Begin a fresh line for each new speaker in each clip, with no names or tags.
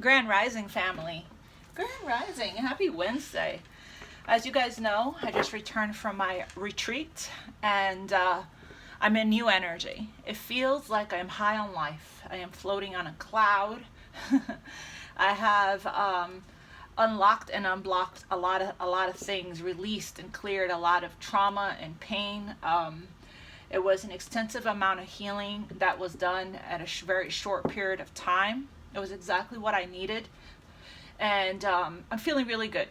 Grand Rising family. Grand Rising. Happy Wednesday. As you guys know, I just returned from my retreat and I'm in new energy. It feels like I'm high on life. I am floating on a cloud. I have unlocked and unblocked a lot of things, released and cleared a lot of trauma and pain. It was an extensive amount of healing that was done at a very short period of time. It was exactly what I needed. And I'm feeling really good.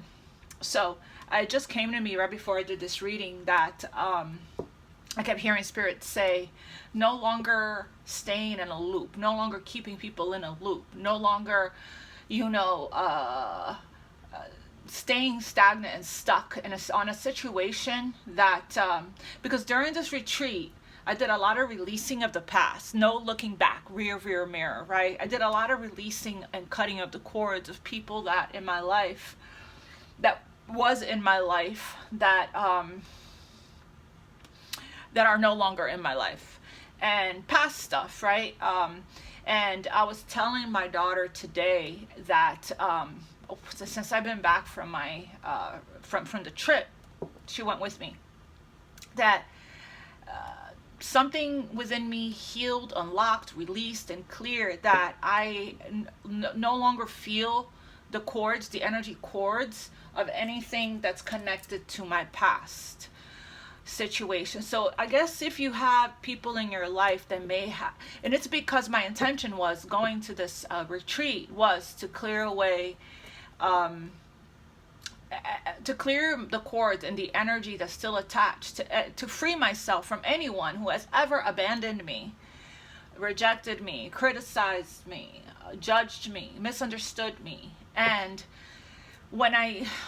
So it just came to me right before I did this reading that I kept hearing Spirit say, no longer staying in a loop, no longer keeping people in a loop, no longer, staying stagnant and stuck on a situation that, because during this retreat, I did a lot of releasing of the past, no looking back, rear mirror, right? I did a lot of releasing and cutting of the cords of people that in my life, that was in my life, that that are no longer in my life, and past stuff, right? And I was telling my daughter today that since I've been back from my from the trip, she went with me, that something within me healed, unlocked, released, and cleared, that I no longer feel the cords, the energy cords of anything that's connected to my past situation. So I guess if you have people in your life that may have, and it's because my intention was going to this retreat was to clear away, to clear the cords and the energy that's still attached, to free myself from anyone who has ever abandoned me, rejected me, criticized me, judged me, misunderstood me. And when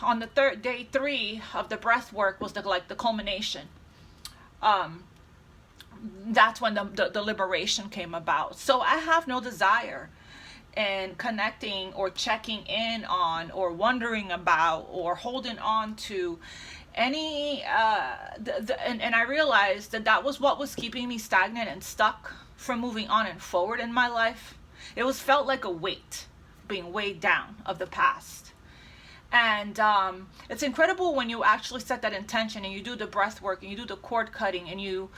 on the third day 3 of the breath work was the culmination, that's when the liberation came about. So I have no desire in connecting or checking in on or wondering about or holding on to any and I realized that was what was keeping me stagnant and stuck from moving on and forward in my life. It felt like a weight being weighed down of the past. And it's incredible when you actually set that intention and you do the breath work and you do the cord cutting and you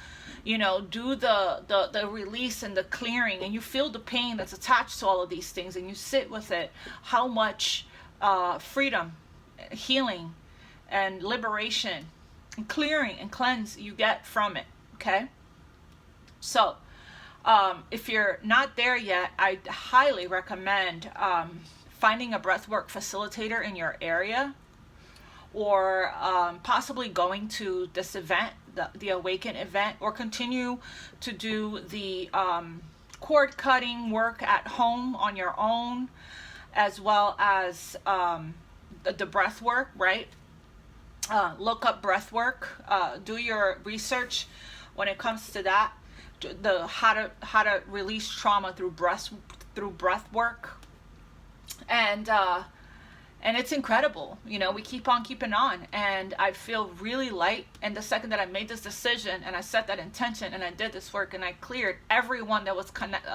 do the release and the clearing, and you feel the pain that's attached to all of these things, and you sit with it, how much freedom, healing, and liberation, and clearing and cleanse you get from it. Okay? So if you're not there yet, I highly recommend finding a breathwork facilitator in your area, or possibly going to this event, the Awaken event, or continue to do the cord cutting work at home on your own, as well as the breath work, right? Look up breath work, do your research when it comes to that, how to release trauma through breath work. And it's incredible. We keep on keeping on, and I feel really light. And the second that I made this decision and I set that intention and I did this work and I cleared everyone that was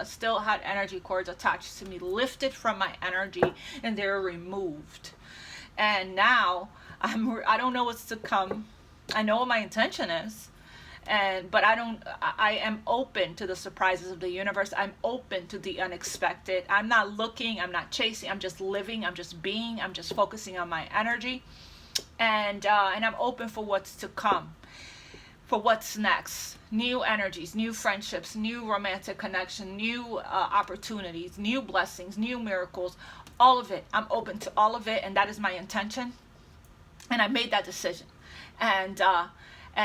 still had energy cords attached to me, lifted from my energy, and they're removed. And now I don't know what's to come. I know what my intention is. But I am open to the surprises of the universe. I'm open to the unexpected. I'm not looking, I'm not chasing, I'm just living, I'm just being, I'm just focusing on my energy. And I'm open for what's to come, for what's next. New energies, new friendships, new romantic connection, new opportunities, new blessings, new miracles, all of it. I'm open to all of it, and that is my intention. And I made that decision. And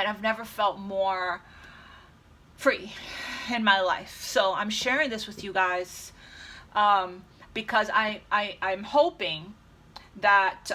I've never felt more free in my life. So I'm sharing this with you guys because I'm hoping that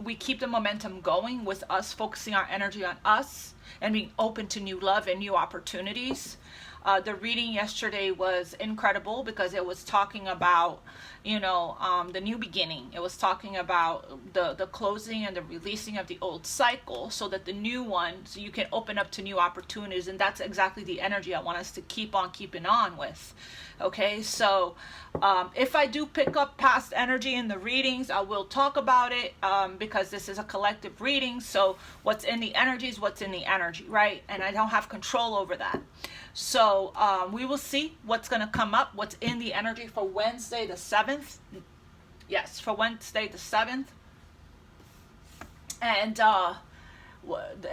we keep the momentum going with us focusing our energy on us and being open to new love and new opportunities. The reading yesterday was incredible because it was talking about, the new beginning. It was talking about the closing and the releasing of the old cycle so that the new one, so you can open up to new opportunities. And that's exactly the energy I want us to keep on keeping on with. Okay, so if I do pick up past energy in the readings, I will talk about it because this is a collective reading. So what's in the energy is what's in the energy, right? And I don't have control over that. So we will see what's going to come up, what's in the energy for Wednesday the 7th. Yes, for Wednesday the 7th. And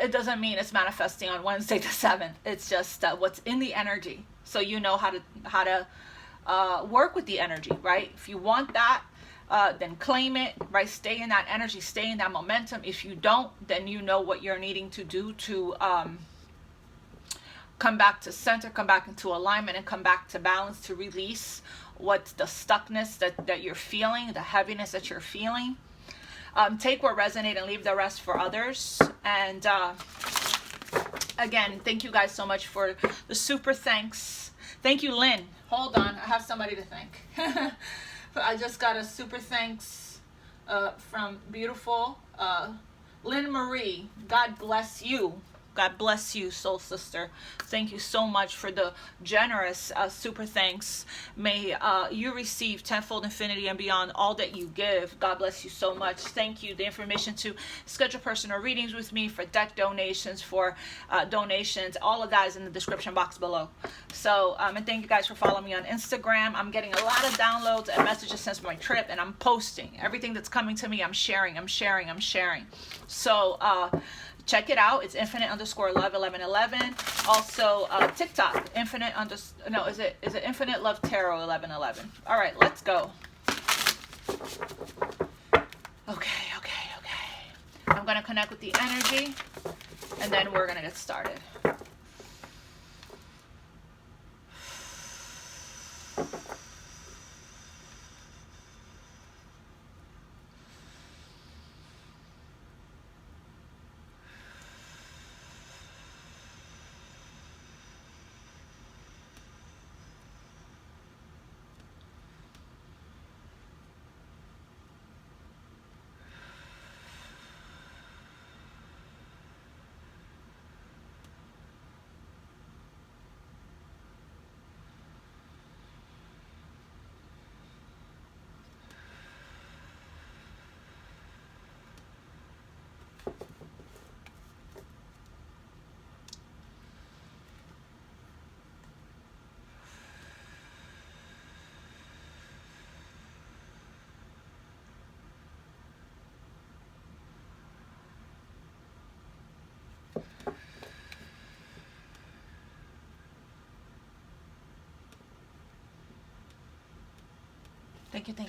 it doesn't mean it's manifesting on Wednesday the 7th. It's just what's in the energy. So you know how to work with the energy, right? If you want that, then claim it, right? Stay in that energy, stay in that momentum. If you don't, then you know what you're needing to do to come back to center, come back into alignment, and come back to balance, to release what's the stuckness that you're feeling, the heaviness that you're feeling. Take what resonates and leave the rest for others. And again, thank you guys so much for the super thanks. Thank you, Lynn. Hold on, I have somebody to thank. I just got a super thanks from beautiful Lynn Marie. God bless you. God bless you, soul sister. Thank you so much for the generous super thanks. May you receive tenfold infinity and beyond all that you give. God bless you so much. Thank you. The information to schedule personal readings with me, for deck donations, for donations, all of that is in the description box below. So, and thank you guys for following me on Instagram. I'm getting a lot of downloads and messages since my trip, and I'm posting everything that's coming to me. I'm sharing. So, check it out. It's infinite_love1111. Also, TikTok, is it Infinitelovetarot1111. All right, let's go. Okay. I'm going to connect with the energy, and then we're going to get started.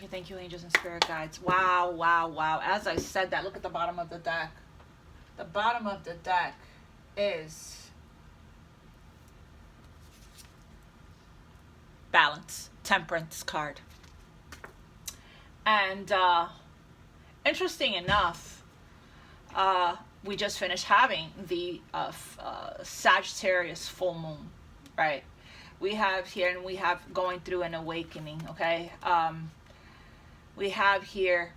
Thank you, angels and spirit guides. Wow. As I said that, look at the bottom of the deck. The bottom of the deck is balance, temperance card. And interesting enough, we just finished having the Sagittarius full moon, right? We have here, and we have going through an awakening, okay? We have here,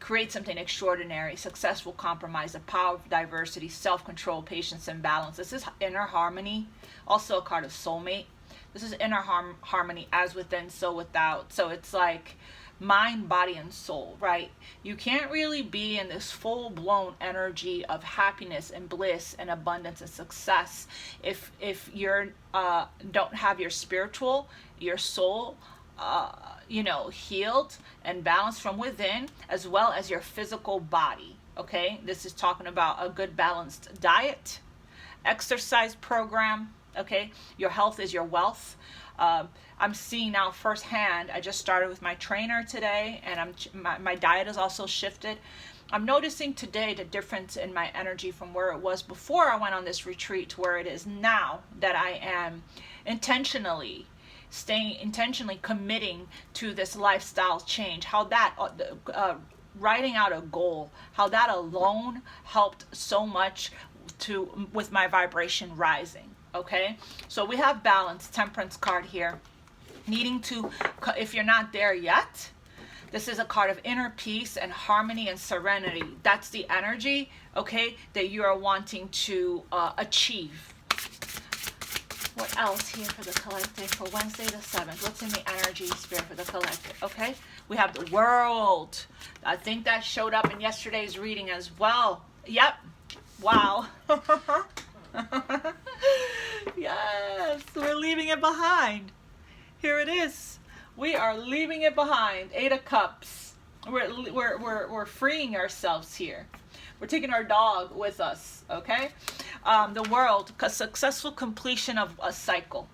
create something extraordinary, successful compromise, the power of diversity, self-control, patience, and balance. This is inner harmony, also a card of soulmate. This is inner harmony, as within, so without. So it's like mind, body, and soul, right? You can't really be in this full-blown energy of happiness and bliss and abundance and success if you're don't have your spiritual, your soul, healed and balanced from within, as well as your physical body. Okay, this is talking about a good balanced diet, exercise program. Okay, your health is your wealth. I'm seeing now firsthand. I just started with my trainer today, and my diet has also shifted. I'm noticing today the difference in my energy from where it was before I went on this retreat to where it is now, that I am intentionally committing to this lifestyle change. How that writing out a goal, how that alone helped so much with my vibration rising. okay? So we have balance, Temperance card here. Needing to, if you're not there yet, this is a card of inner peace and harmony and serenity. That's the energy, okay, that you are wanting to achieve. What else here for the collective for Wednesday the 7th? What's in the energy sphere for the collective? Okay, we have the World. I think that showed up in yesterday's reading as well. Yep. Wow. Yes, we're leaving it behind. Here it is. We are leaving it behind. 8 of Cups. We're freeing ourselves here. We're taking our dog with us, okay? The World, a successful completion of a cycle.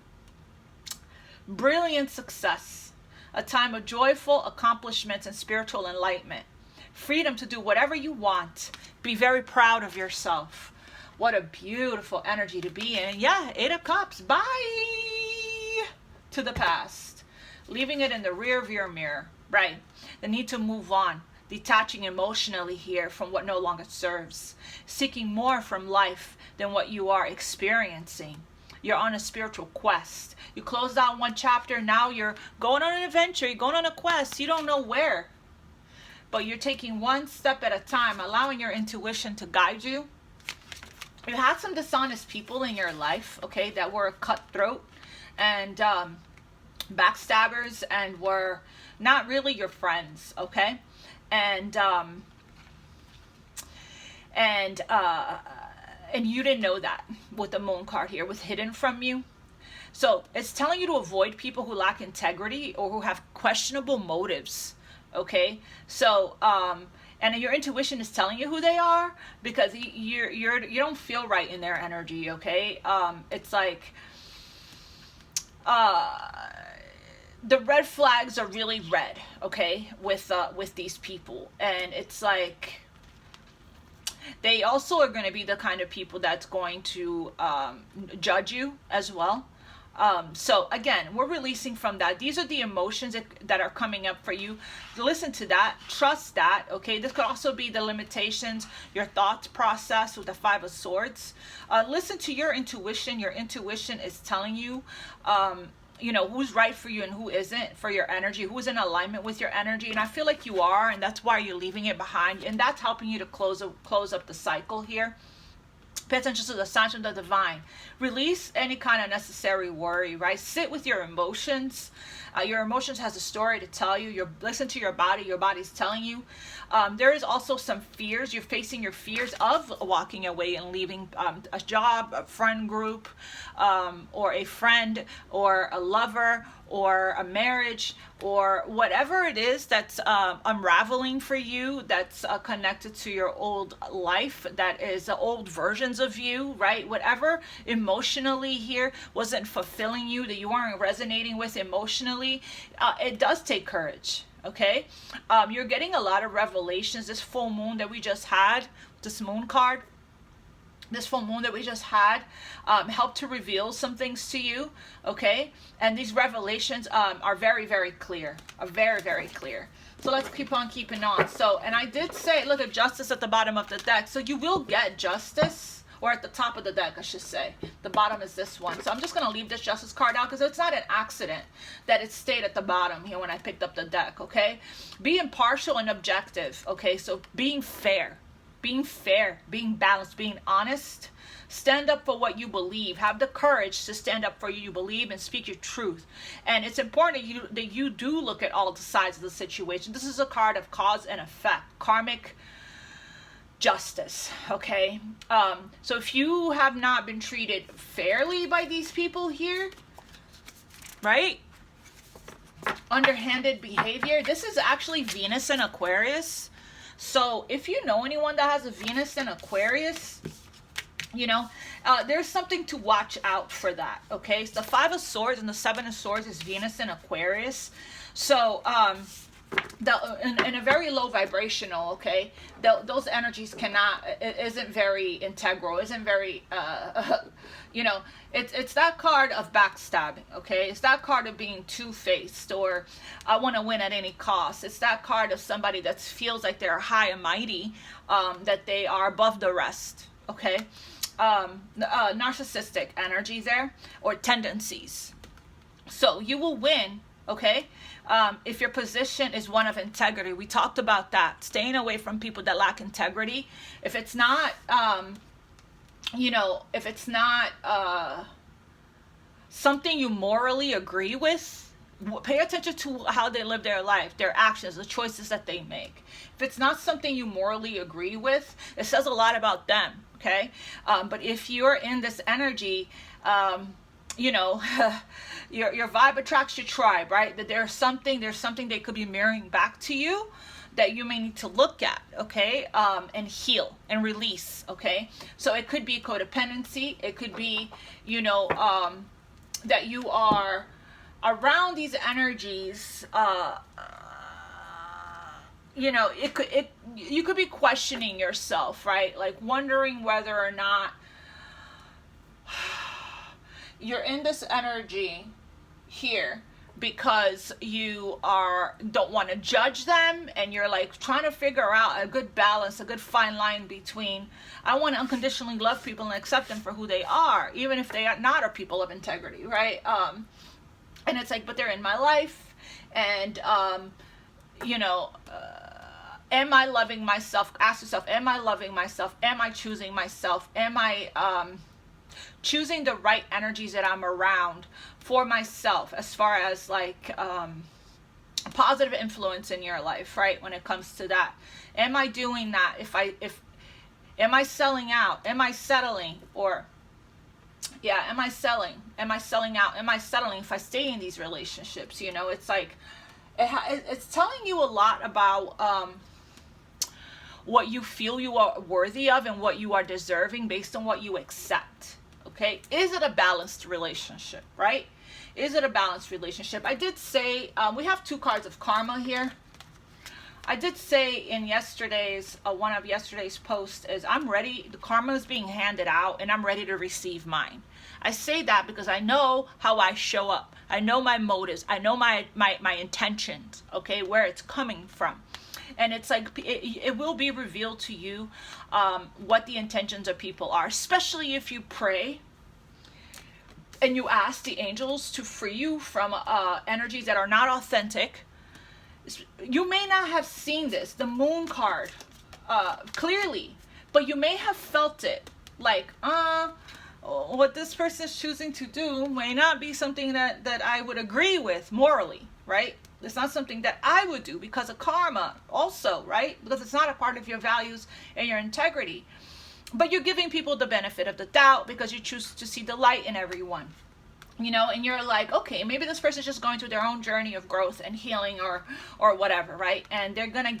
Brilliant success. A time of joyful accomplishments and spiritual enlightenment. Freedom to do whatever you want. Be very proud of yourself. What a beautiful energy to be in. And yeah, 8 of Cups. Bye to the past. Leaving it in the rear view mirror. Right. The need to move on. Detaching emotionally here from what no longer serves. Seeking more from life than what you are experiencing. You're on a spiritual quest. You closed out one chapter. Now you're going on an adventure. You're going on a quest. You don't know where. But you're taking one step at a time. Allowing your intuition to guide you. You had some dishonest people in your life. Okay. That were cutthroat. And backstabbers. And were not really your friends. Okay. And you didn't know that with the Moon card here, was hidden from you. So it's telling you to avoid people who lack integrity or who have questionable motives. Okay, so and your intuition is telling you who they are because you don't feel right in their energy. Okay, it's like the red flags are really red, okay, with these people. And it's like they also are going to be the kind of people that's going to judge you as well. So again, we're releasing from that. These are the emotions that are coming up for you. Listen to that. Trust that. Okay. This could also be the limitations, your thoughts process with the 5 of Swords. Listen to your intuition. Your intuition is telling you, you know, who's right for you and who isn't for your energy, who's in alignment with your energy. And I feel like you are, and that's why you're leaving it behind. And that's helping you to close up the cycle here. Pay attention to the signs from the divine. Release any kind of necessary worry, right? Sit with your emotions. Your emotions has a story to tell you. Listen to your body. Your body's telling you. There is also some fears. You're facing your fears of walking away and leaving a job, a friend group, or a friend, or a lover, or a marriage, or whatever it is that's unraveling for you, that's connected to your old life, that is old versions of you, right? Whatever emotionally here wasn't fulfilling you, that you weren't resonating with emotionally, it does take courage. Okay, you're getting a lot of revelations. This full moon that we just had, this Moon card, this full moon that we just had, helped to reveal some things to you. Okay, and these revelations are very, very clear. Very, very clear. So let's keep on keeping on. So, and I did say, look at Justice at the bottom of the deck. So you will get justice. Or at the top of the deck, I should say. The bottom is this one. So I'm just going to leave this Justice card out because it's not an accident that it stayed at the bottom here when I picked up the deck, okay? Be impartial and objective, okay? So being fair, being balanced, being honest. Stand up for what you believe. Have the courage to stand up for what you believe and speak your truth. And it's important that you do look at all the sides of the situation. This is a card of cause and effect. Karmic justice, okay? So if you have not been treated fairly by these people here, right? Underhanded behavior. This is actually Venus and Aquarius. So if you know anyone that has a Venus and Aquarius, you know, there's something to watch out for that, okay? So the 5 of Swords and the 7 of Swords is Venus and Aquarius. So, in a very low vibrational, okay, those energies isn't very integral, isn't very you know, it's that card of backstabbing, okay? It's that card of being two-faced, or I want to win at any cost. It's that card of somebody that feels like they're high and mighty, that they are above the rest, okay? narcissistic energy there, or tendencies. So you will win, okay, if your position is one of integrity. We talked about that, staying away from people that lack integrity. If it's not, if it's not something you morally agree with, pay attention to how they live their life, their actions, the choices that they make. If it's not something you morally agree with, it says a lot about them, okay? But if you're in this energy, your vibe attracts your tribe, right? That there's something they could be mirroring back to you that you may need to look at, okay? And heal and release, okay? So it could be codependency. It could be, that you are around these energies. You could be questioning yourself, right? Like wondering whether or not you're in this energy here because you don't want to judge them, and you're like trying to figure out a good balance, a good fine line between, I want to unconditionally love people and accept them for who they are, even if they are not a people of integrity, right? And it's like, but they're in my life, and am I loving myself? Ask yourself, am I loving myself? Am I choosing myself? Am I choosing the right energies that I'm around for myself, as far as like positive influence in your life, right? When it comes to that, am I doing that? Am I selling out? Am I settling? Or am I selling? Am I selling out? Am I settling if I stay in these relationships? It's like it's telling you a lot about what you feel you are worthy of and what you are deserving based on what you accept. Okay, is it a balanced relationship, right? Is it a balanced relationship? I did say, we have 2 cards of karma here. I did say in one of yesterday's posts is, I'm ready, the karma is being handed out and I'm ready to receive mine. I say that because I know how I show up. I know my motives. I know my intentions, okay, where it's coming from. And it's like, it will be revealed to you what the intentions of people are, especially if you pray and you ask the angels to free you from energies that are not authentic. You may not have seen this, the moon card, clearly, but you may have felt it, like, what this person is choosing to do may not be something that I would agree with morally, right? It's not something that I would do because of karma also, right? Because it's not a part of your values and your integrity. But you're giving people the benefit of the doubt because you choose to see the light in everyone. And you're like, okay, maybe this person's just going through their own journey of growth and healing or whatever, right? And they're gonna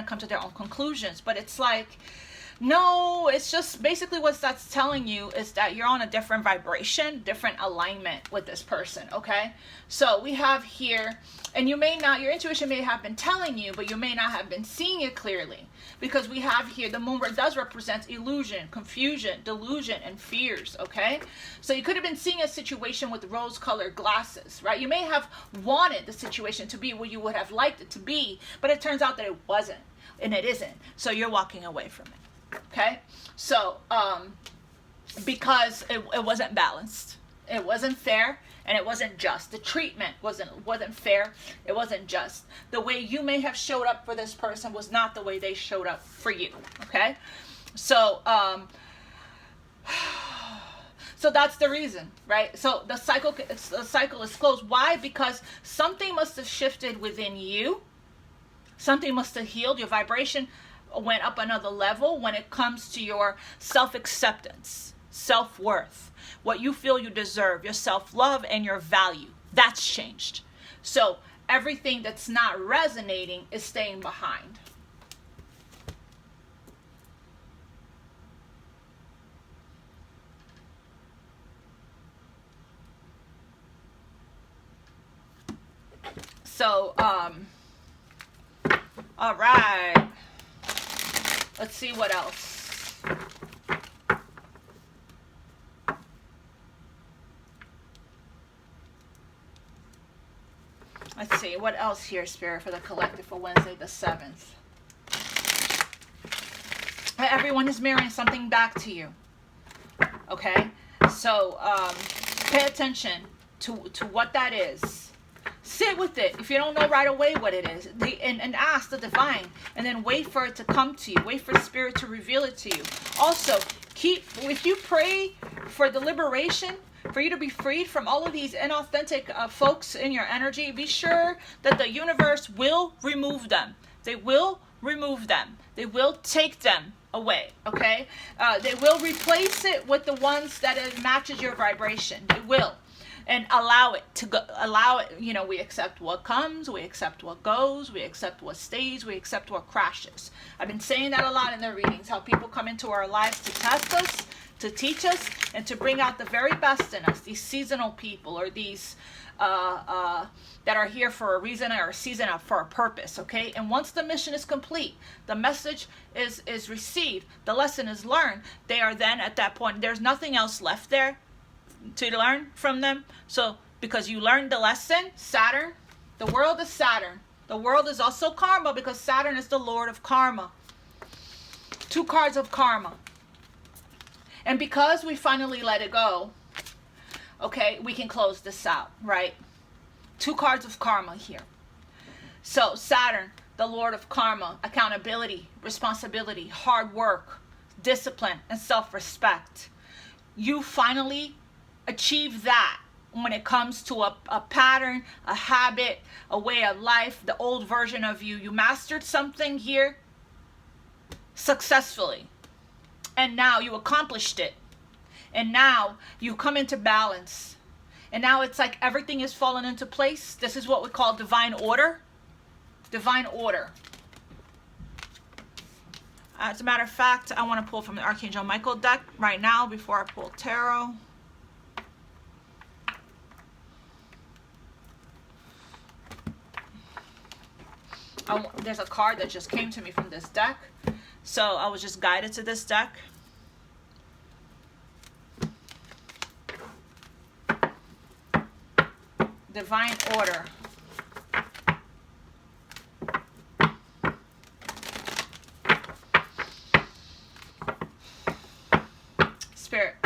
come to their own conclusions. But it's like, no, it's just basically what that's telling you is that you're on a different vibration, different alignment with this person, okay? So we have here, and your intuition may have been telling you, but you may not have been seeing it clearly, because we have here, the moon does represent illusion, confusion, delusion, and fears, okay? So you could have been seeing a situation with rose-colored glasses, right? You may have wanted the situation to be what you would have liked it to be, but it turns out that it wasn't, and it isn't. So you're walking away from it. Okay, so because it wasn't balanced, it wasn't fair, and it wasn't just. The treatment wasn't fair, it wasn't just. The way you may have showed up for this person was not the way they showed up for you. Okay, so so that's the reason, right? So the cycle is closed. Why? Because something must have shifted within you. Something must have healed. Your vibration went up another level when it comes to your self-acceptance, self-worth, what you feel you deserve, your self-love, and your value. That's changed. So everything that's not resonating is staying behind. So, all right. Let's see what else. Let's see what else here, Spirit, for the collective for Wednesday the 7th. Everyone is mirroring something back to you. Okay? So pay attention to what that is. Sit with it. If you don't know right away what it is, and ask the divine, and then wait for it to come to you. Wait for spirit to reveal it to you. Also, if you pray for the liberation, for you to be freed from all of these inauthentic folks in your energy, be sure that the universe will remove them. They will remove them. They will take them away, okay? They will replace it with the ones that it matches your vibration. They will. And allow it to go. Allow it, you know, we accept what comes, we accept what goes, we accept what stays, we accept what crashes. I've been saying that a lot in the readings, how people come into our lives to test us, to teach us, and to bring out the very best in us. These seasonal people, or these that are here for a reason or a season or for a purpose, okay? And once the mission is complete, the message is received, the lesson is learned, they are then at that point, there's nothing else left there to learn from them. So because you learned the lesson, Saturn, the world is Saturn. The world is also karma, because Saturn is the lord of karma. 2 cards of karma. And because we finally let it go, okay, we can close this out, right? 2 cards of karma here. So Saturn, the lord of karma, accountability, responsibility, hard work, discipline, and self-respect. You finally achieve that when it comes to a pattern, a habit, a way of life, the old version of you. You mastered something here successfully, and now you accomplished it, and now you come into balance, and now it's like everything is falling into place. This is what we call divine order. Divine order. As a matter of fact, I want to pull from the Archangel Michael deck right now before I pull tarot. There's a card that just came to me from this deck, so I was just guided to this deck. Divine order. Spirit,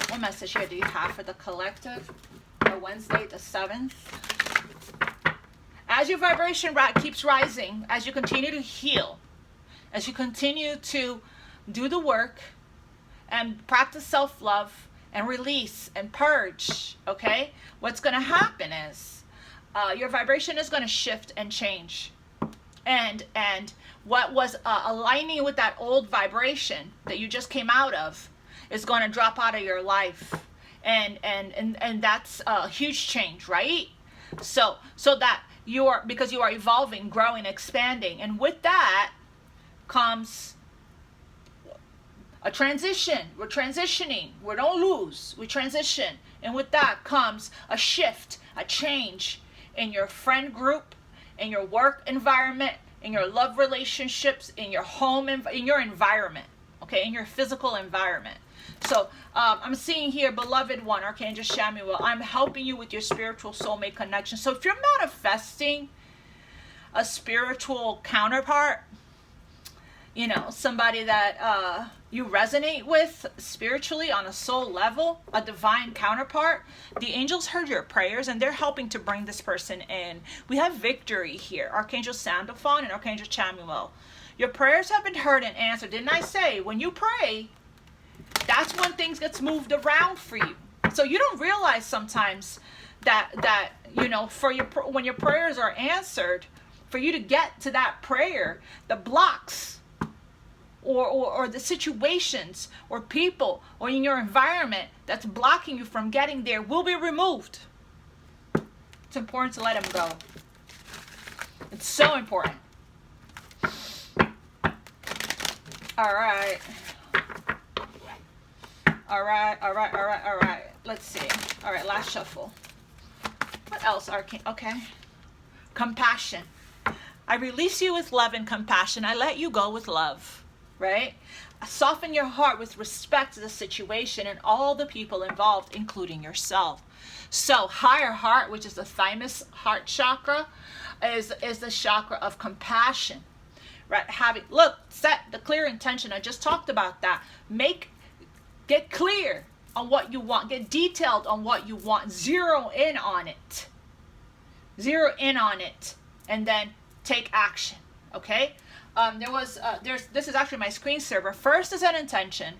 what message here do you have for the collective for Wednesday the 7th? As your vibration keeps rising, as you continue to heal, as you continue to do the work and practice self-love and release and purge, okay, what's going to happen is your vibration is going to shift and change. And what was aligning with that old vibration that you just came out of is going to drop out of your life. And that's a huge change, right? So that because you are evolving, growing, expanding, and with that comes a transition. We're transitioning. We don't lose. We transition, and with that comes a shift, a change in your friend group, in your work environment, in your love relationships, in your home, in your environment, okay, in your physical environment. So I'm seeing here, beloved one, Archangel Chamuel, I'm helping you with your spiritual soulmate connection. So if you're manifesting a spiritual counterpart, you know, somebody that you resonate with spiritually on a soul level, a divine counterpart, the angels heard your prayers and they're helping to bring this person in. We have victory here, Archangel Sandalphon and Archangel Chamuel. Your prayers have been heard and answered. Didn't I say, when you pray, that's when things gets moved around for you. So you don't realize sometimes that you know, when your prayers are answered, for you to get to that prayer, the blocks or the situations or people or in your environment that's blocking you from getting there will be removed. It's important to let them go. It's so important. All right. All right. Let's see. All right, last shuffle. What else? Okay. Compassion. I release you with love and compassion. I let you go with love, right? I soften your heart with respect to the situation and all the people involved, including yourself. So higher heart, which is the thymus heart chakra, is the chakra of compassion, right? Set the clear intention. I just talked about that. Get clear on what you want. Get detailed on what you want. Zero in on it. Zero in on it. And then take action. Okay? This is actually my screensaver. First is an intention.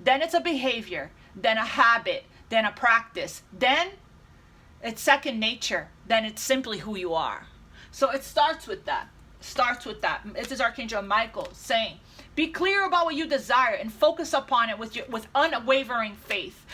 Then it's a behavior. Then a habit. Then a practice. Then it's second nature. Then it's simply who you are. So it starts with that. This is Archangel Michael saying, be clear about what you desire and focus upon it with unwavering faith.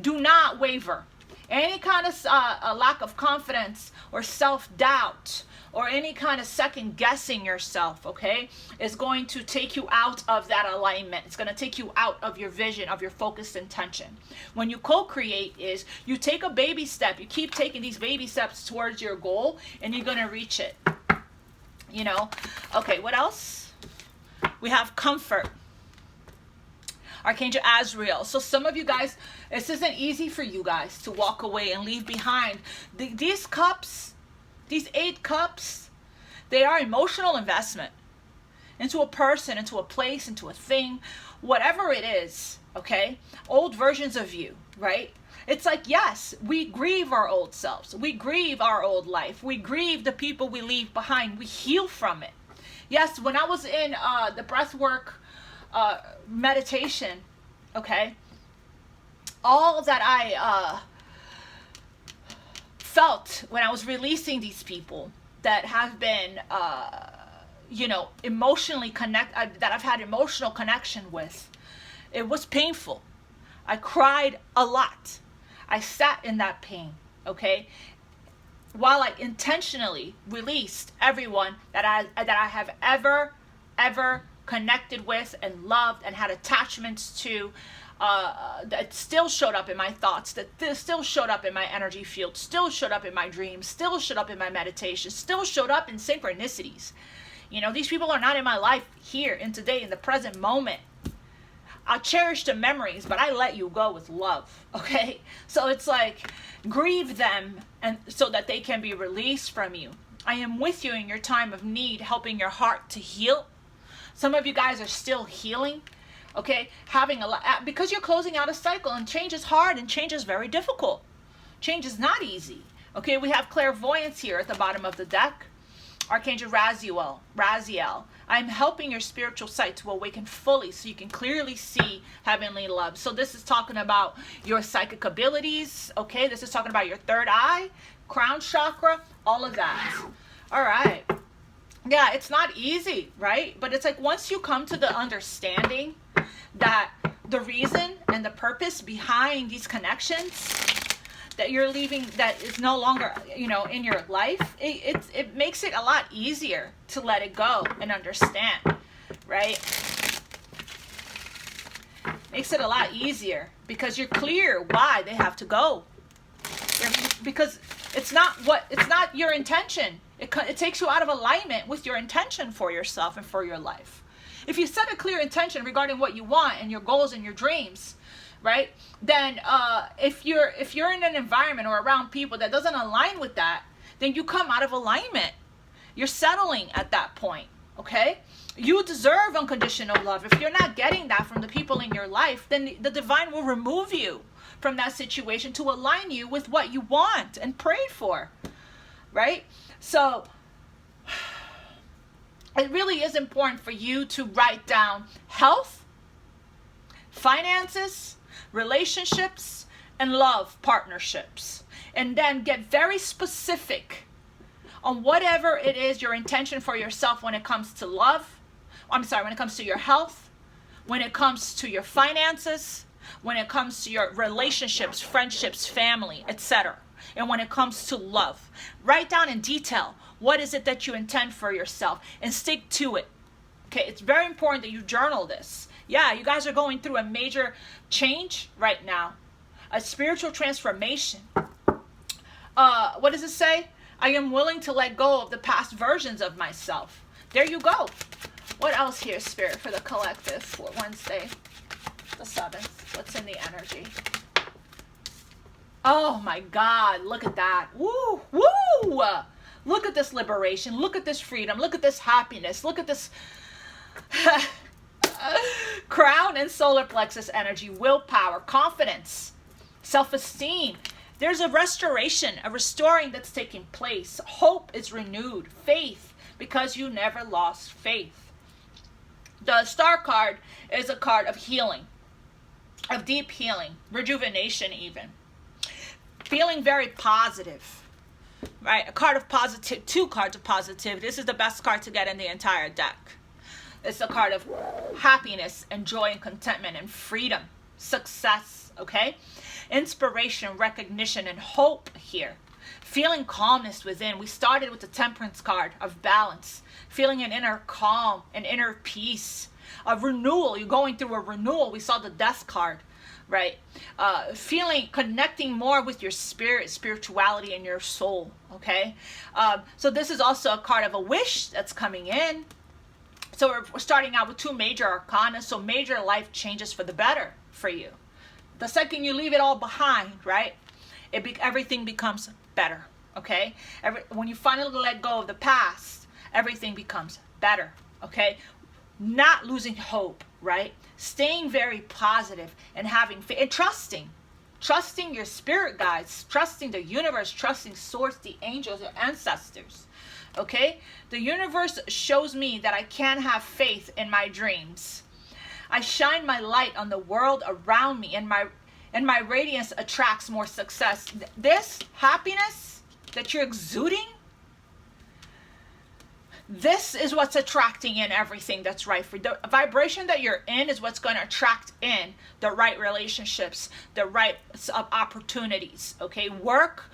Do not waver. Any kind of a lack of confidence or self-doubt or any kind of second guessing yourself, okay, is going to take you out of that alignment. It's going to take you out of your vision, of your focused intention. When you co-create is you take a baby step. You keep taking these baby steps towards your goal and you're going to reach it. You know? Okay, what else? We have comfort. Archangel Azrael. So some of you guys, this isn't easy for you guys to walk away and leave behind. These cups, these 8 cups, they are emotional investment into a person, into a place, into a thing, whatever it is, okay? Old versions of you, right? It's like, yes, we grieve our old selves. We grieve our old life. We grieve the people we leave behind. We heal from it. Yes, when I was in the breathwork meditation, okay, all that I felt when I was releasing these people that have been, you know, emotionally that I've had emotional connection with, it was painful. I cried a lot. I sat in that pain, okay, while I intentionally released everyone that I have ever connected with and loved and had attachments to, that still showed up in my thoughts, that still showed up in my energy field, still showed up in my dreams, still showed up in my meditation, still showed up in synchronicities. You know, these people are not in my life here and today in the present moment. I cherish the memories, but I let you go with love, okay? So it's like, grieve them and so that they can be released from you. I am with you in your time of need, helping your heart to heal. Some of you guys are still healing, okay? Having a lot, because you're closing out a cycle, and change is hard and change is very difficult. Change is not easy, okay? We have clairvoyance here at the bottom of the deck. Archangel Raziel. I'm helping your spiritual sight to awaken fully so you can clearly see heavenly love. So this is talking about your psychic abilities, okay? This is talking about your third eye, crown chakra, all of that. All right. Yeah, it's not easy, right? But it's like once you come to the understanding that the reason and the purpose behind these connections that you're leaving, that is no longer, you know, in your life, it makes it a lot easier to let it go and understand, right? Makes it a lot easier because you're clear why they have to go. Because it's not your intention. It takes you out of alignment with your intention for yourself and for your life. If you set a clear intention regarding what you want and your goals and your dreams, right? Then if you're in an environment or around people that doesn't align with that, then you come out of alignment. You're settling at that point, okay? You deserve unconditional love. If you're not getting that from the people in your life, then the divine will remove you from that situation to align you with what you want and prayed for, right? So it really is important for you to write down health, finances, relationships, and love partnerships, and then get very specific on whatever it is your intention for yourself when it comes to love. When it comes to your health, when it comes to your finances, when it comes to your relationships, friendships, family, etc. And when it comes to love, write down in detail what is it that you intend for yourself and stick to it. Okay, it's very important that you journal this. Yeah, you guys are going through a major change right now, a spiritual transformation. What does it say? I am willing to let go of the past versions of myself. There you go. What else here, Spirit, for the collective for Wednesday, the 7th? What's in the energy? Oh my God, look at that. Woo, woo. Look at this liberation. Look at this freedom. Look at this happiness. Look at this. Crown and solar plexus energy, willpower, confidence, self-esteem. There's a restoration, a restoring that's taking place. Hope is renewed. Faith, because you never lost faith. The star card is a card of healing, of deep healing, rejuvenation even. Feeling very positive, right? A card of positive, two cards of positivity. This is the best card to get in the entire deck. It's a card of happiness and joy and contentment and freedom, success, okay? Inspiration, recognition, and hope here. Feeling calmness within. We started with the Temperance card of balance. Feeling an inner calm, an inner peace. A renewal. You're going through a renewal. We saw the Death card, right? Feeling, connecting more with your spirit, spirituality, and your soul, okay? So this is also a card of a wish that's coming in. So we're starting out with two major arcana, so major life changes for the better for you. The second you leave it all behind, right, everything becomes better, okay? When you finally let go of the past, everything becomes better, okay? Not losing hope, right? Staying very positive and having faith and trusting your spirit guides, trusting the universe, trusting source, the angels, your ancestors. Okay, the universe shows me that I can have faith in my dreams. I shine my light on the world around me, and my radiance attracts more success. This happiness that you're exuding, this is what's attracting in everything that's right for you. The vibration that you're in is what's going to attract in the right relationships, the right opportunities. Okay, work,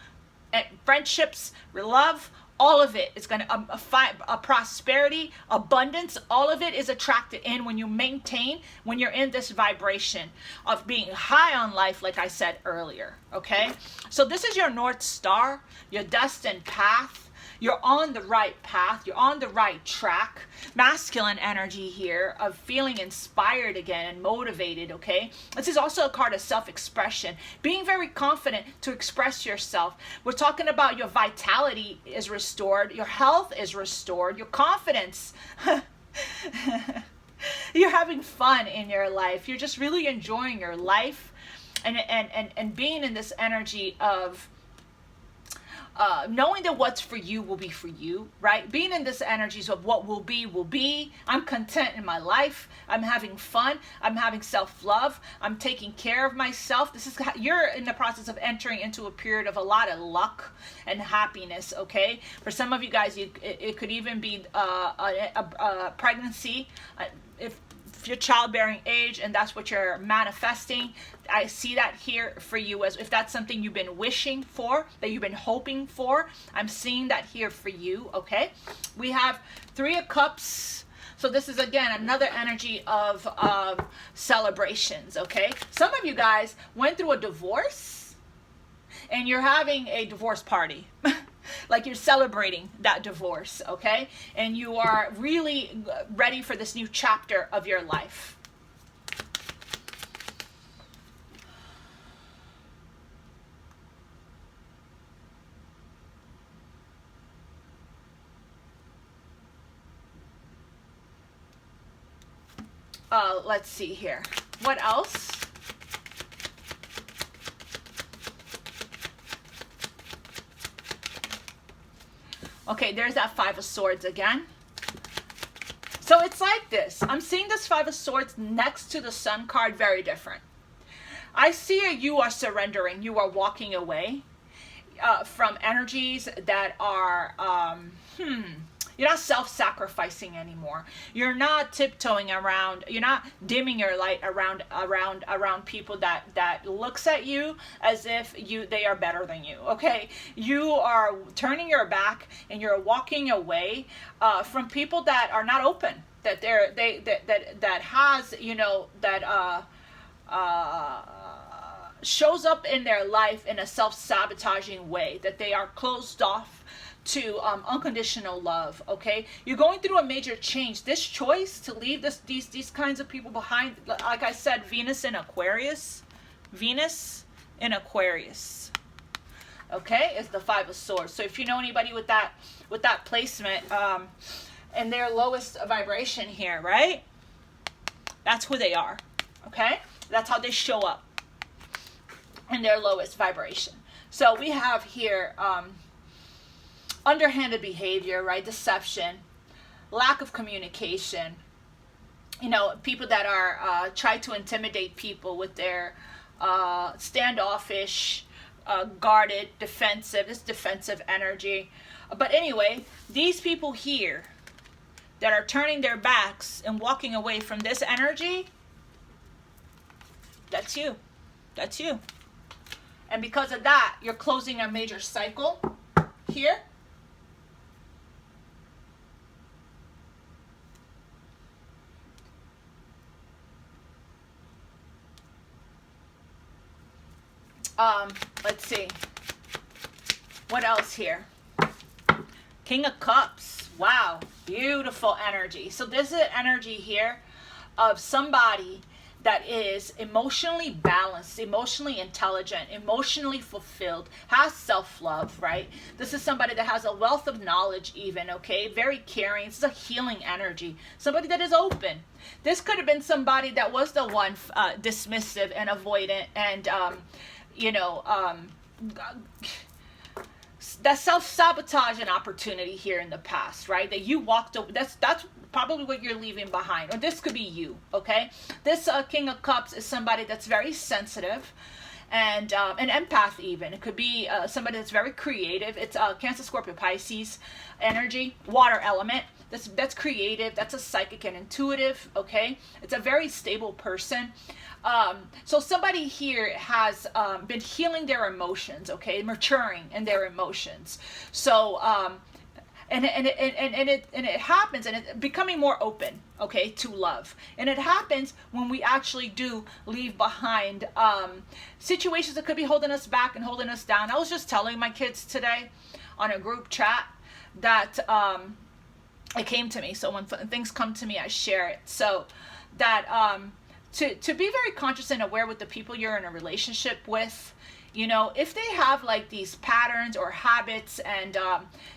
friendships, love. All of it is going to, a prosperity, abundance, all of it is attracted in when you maintain, when you're in this vibration of being high on life, like I said earlier, okay? So this is your North Star, your destined path. You're on the right path. You're on the right track. Masculine energy here of feeling inspired again and motivated, okay? This is also a card of self-expression. Being very confident to express yourself. We're talking about your vitality is restored. Your health is restored. Your confidence. You're having fun in your life. You're just really enjoying your life and being in this energy of knowing that what's for you will be for you, right? Being in this energies of what will be, will be. I'm content in my life. I'm having fun. I'm having self-love. I'm taking care of myself. You're in the process of entering into a period of a lot of luck and happiness, okay? For some of you guys, it could even be a pregnancy. If your childbearing age and that's what you're manifesting, I see that here for you, as if that's something you've been wishing for, that you've been hoping for. I'm seeing that here for you, okay? We have Three of Cups. So this is, again, another energy of celebrations, okay? Some of you guys went through a divorce and you're having a divorce party. Like you're celebrating that divorce, okay? And you are really ready for this new chapter of your life. Let's see here. What else? Okay, there's that Five of Swords again. So it's like this. I'm seeing this Five of Swords next to the Sun card, very different. I see you are surrendering. You are walking away from energies that are, you're not self-sacrificing anymore. You're not tiptoeing around. You're not dimming your light around people that looks at you as if they are better than you. Okay, you are turning your back and you're walking away from people that are not open. That that has, you know, that shows up in their life in a self-sabotaging way. That they are closed off to unconditional love, okay? You're going through a major change. This choice to leave these kinds of people behind, like I said, Venus in Aquarius, okay, is the Five of Swords. So if you know anybody with that placement, and their lowest vibration here, right? That's who they are, okay? That's how they show up in their lowest vibration. So we have here underhanded behavior, right? Deception, lack of communication. You know, people that are try to intimidate people with their standoffish, guarded, defensive. This defensive energy. But anyway, these people here that are turning their backs and walking away from this energy, that's you. That's you. And because of that, you're closing a major cycle here. Let's see. What else here? King of Cups. Wow. Beautiful energy. So this is an energy here of somebody that is emotionally balanced, emotionally intelligent, emotionally fulfilled, has self-love, right? This is somebody that has a wealth of knowledge even, okay? Very caring. This is a healing energy. Somebody that is open. This could have been somebody that was the one dismissive and avoidant and, that self-sabotage an opportunity here in the past, right? That you walked over. That's probably what you're leaving behind. Or this could be you, okay? This King of Cups is somebody that's very sensitive and an empath even. It could be somebody that's very creative. It's Cancer, Scorpio, Pisces energy, water element. That's creative. That's a psychic and intuitive, okay? It's a very stable person. So somebody here has been healing their emotions, okay, maturing in their emotions. So and it happens, and it's becoming more open, okay, to love. And it happens when we actually do leave behind situations that could be holding us back and holding us down. I was just telling my kids today on a group chat that it came to me. So when things come to me, I share it. So that to be very conscious and aware with the people you're in a relationship with. You know, if they have like these patterns or habits and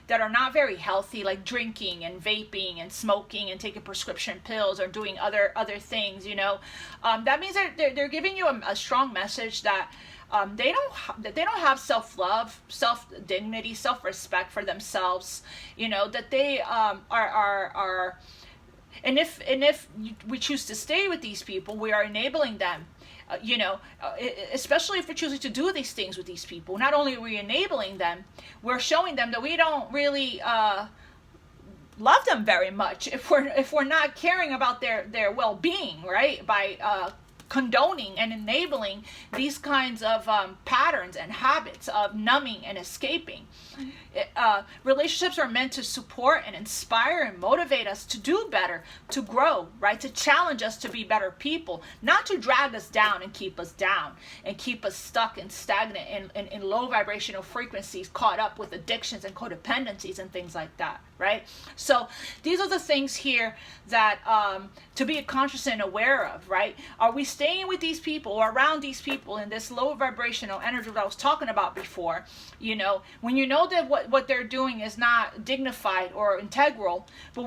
that are not very healthy, like drinking and vaping and smoking and taking prescription pills or doing other things, you know, that means they're giving you a strong message that they don't have self-love, self-dignity, self-respect for themselves. You know, that they are. And if we choose to stay with these people, we are enabling them. Especially if we're choosing to do these things with these people. Not only are we enabling them, we're showing them that we don't really love them very much if we're not caring about their well-being, right? By condoning and enabling these kinds of patterns and habits of numbing and escaping. Relationships are meant to support and inspire and motivate us to do better, to grow, right? To challenge us to be better people, not to drag us down and keep us down and keep us stuck and stagnant in low vibrational frequencies, caught up with addictions and codependencies and things like that, right? So these are the things here that to be conscious and aware of, right? Are we staying with these people or around these people in this low vibrational energy that I was talking about before? You know, when you know that what they're doing is not dignified or integral, but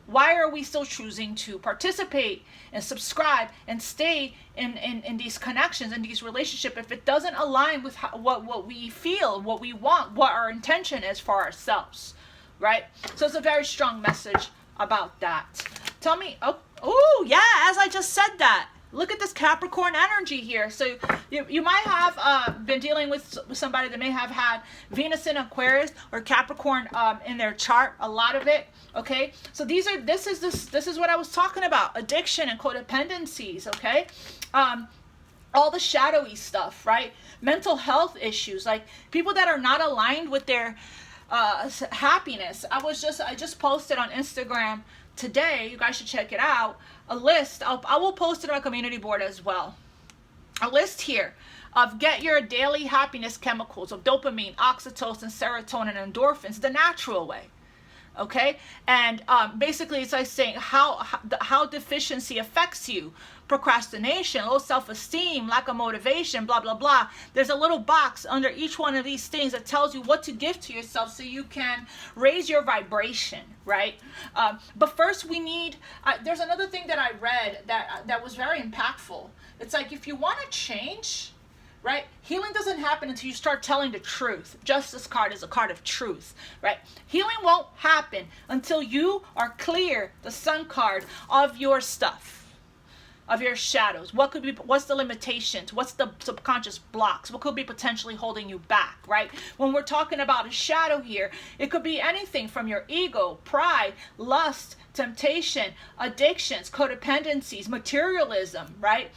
why are we still choosing to participate and subscribe and stay in these connections, in these relationships, if it doesn't align with what we feel, what we want, what our intention is for ourselves, right? So it's a very strong message about that. Tell me, oh yeah, as I just said that. Look at this Capricorn energy here. So you might have been dealing with somebody that may have had Venus in Aquarius or Capricorn in their chart, a lot of it. Okay, so this is what I was talking about: addiction and codependencies. Okay, all the shadowy stuff, right? Mental health issues, like people that are not aligned with their happiness. I just posted on Instagram today. You guys should check it out. A list. I will post it on our community board as well. A list here of get your daily happiness chemicals of dopamine, oxytocin, serotonin, and endorphins the natural way. Okay, and basically it's like saying how deficiency affects you. Procrastination, low self-esteem, lack of motivation, blah blah blah. There's a little box under each one of these things that tells you what to give to yourself so you can raise your vibration, right? But first we need, there's another thing that I read that was very impactful. It's like, if you want to change, right? Healing doesn't happen until you start telling the truth. Justice card is a card of truth, right? Healing won't happen until you are clear, the Sun card, of your stuff, of your shadows. What's the limitations? What's the subconscious blocks? What could be potentially holding you back, right? When we're talking about a shadow here, it could be anything from your ego, pride, lust, temptation, addictions, codependencies, materialism, right?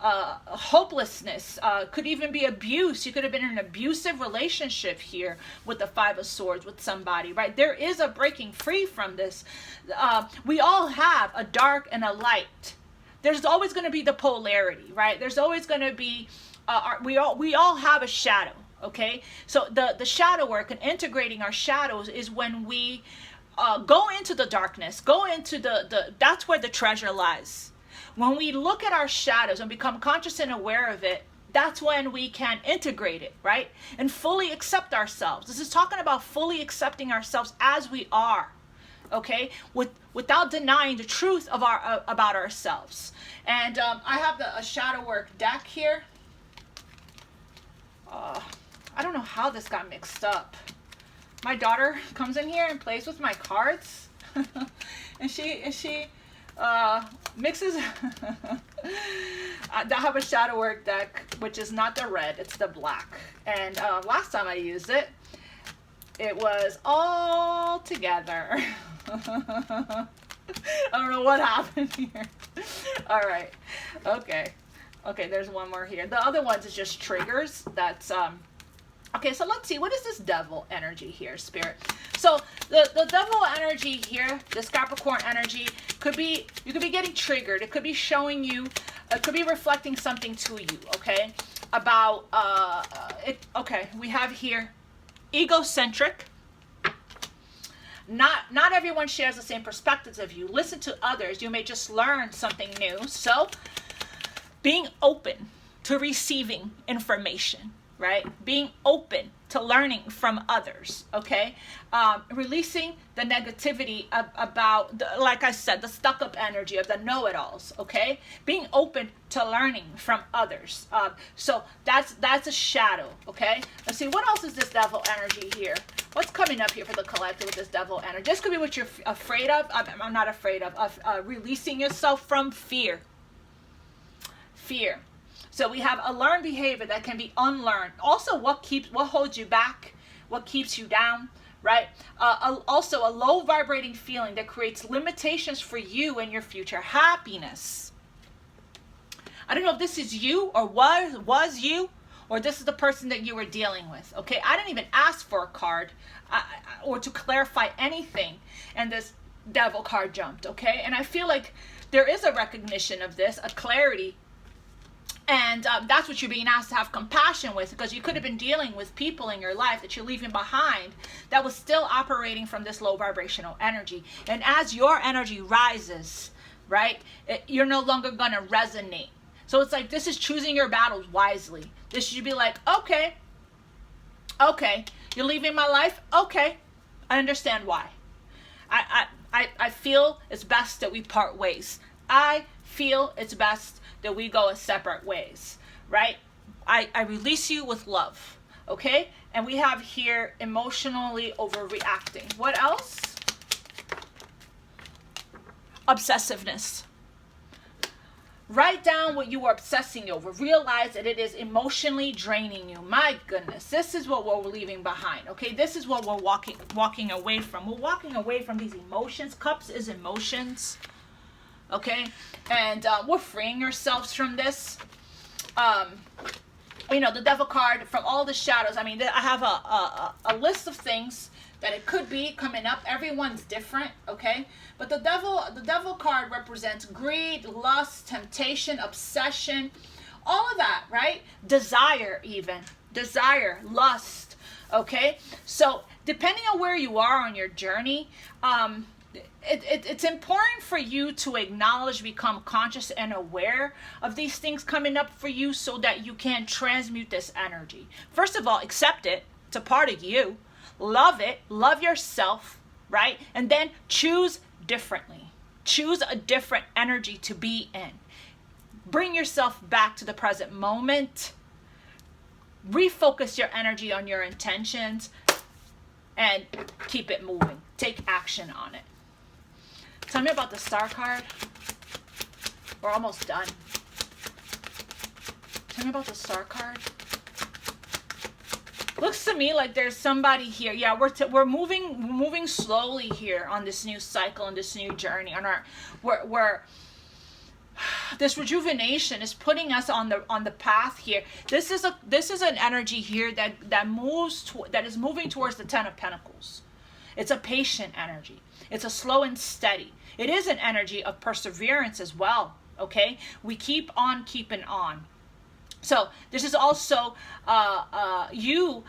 Hopelessness, could even be abuse. You could have been in an abusive relationship here with the Five of Swords with somebody, right? There is a breaking free from this. We all have a dark and a light. There's always going to be the polarity, right? There's always going to be, we all have a shadow, okay? So the shadow work and integrating our shadows is when we go into the darkness, go into that's where the treasure lies. When we look at our shadows and become conscious and aware of it, that's when we can integrate it, right? And fully accept ourselves. This is talking about fully accepting ourselves as we are, okay? Without denying the truth of about ourselves. And I have a shadow work deck here. I don't know how this got mixed up. My daughter comes in here and plays with my cards, and she mixes. I have a shadow work deck, which is not the red, it's the black. And last time I used it, it was all together. I don't know what happened here. All right. Okay, there's one more here. The other ones is just triggers. That's okay, so let's see. What is this devil energy here, Spirit? So the devil energy here, this Capricorn energy, you could be getting triggered. It could be showing you, it could be reflecting something to you, okay? About, okay, we have here egocentric. Not everyone shares the same perspectives of you. Listen to others. You may just learn something new. So being open to receiving information, right? Being open to learning from others, okay? Releasing the negativity about, like I said, the stuck-up energy of the know-it-alls, okay? Being open to learning from others. So that's a shadow, okay? Let's see, what else is this devil energy here? What's coming up here for the collective with this devil energy? This could be what you're afraid of. I'm not afraid of releasing yourself from fear. Fear. So we have a learned behavior that can be unlearned. Also, what holds you back, what keeps you down, right? Also, a low vibrating feeling that creates limitations for you and your future happiness. I don't know if this is you or was you, or this is the person that you were dealing with, okay? I didn't even ask for a card or to clarify anything, and this devil card jumped, okay? And I feel like there is a recognition of this, a clarity. And that's what you're being asked to have compassion with, because you could have been dealing with people in your life that you're leaving behind that was still operating from this low vibrational energy. And as your energy rises, right, you're no longer going to resonate. So it's like, this is choosing your battles wisely. This should be like, okay, you're leaving my life. Okay, I understand why. I feel it's best that we part ways. I feel it's best that we go separate ways, right? I release you with love, okay? And we have here emotionally overreacting. What else? Obsessiveness. Write down what you are obsessing over. Realize that it is emotionally draining you. My goodness, this is what we're leaving behind, okay? This is what we're walking away from. We're walking away from these emotions. Cups is emotions. Okay, and we're freeing ourselves from this. You know, the devil card from all the shadows. I mean, I have a list of things that it could be coming up. Everyone's different, okay? But the devil card represents greed, lust, temptation, obsession, all of that, right? Desire, even desire, lust, Okay, so depending on where you are on your journey, it's important for you to acknowledge, become conscious and aware of these things coming up for you so that you can transmute this energy. First of all, accept it. It's a part of you. Love it. Love yourself, right? And then choose differently. Choose a different energy to be in. Bring yourself back to the present moment. Refocus your energy on your intentions and keep it moving. Take action on it. Tell me about the Star card. We're almost done. Tell me about the Star card. Looks to me like there's somebody here. Yeah, we're moving slowly here on this new cycle and this new journey. On our, we're this rejuvenation is putting us on the path here. This is an energy here that is moving towards the Ten of Pentacles. It's a patient energy. It's a slow and steady. It is an energy of perseverance as well. Okay, we keep on keeping on. So this is also you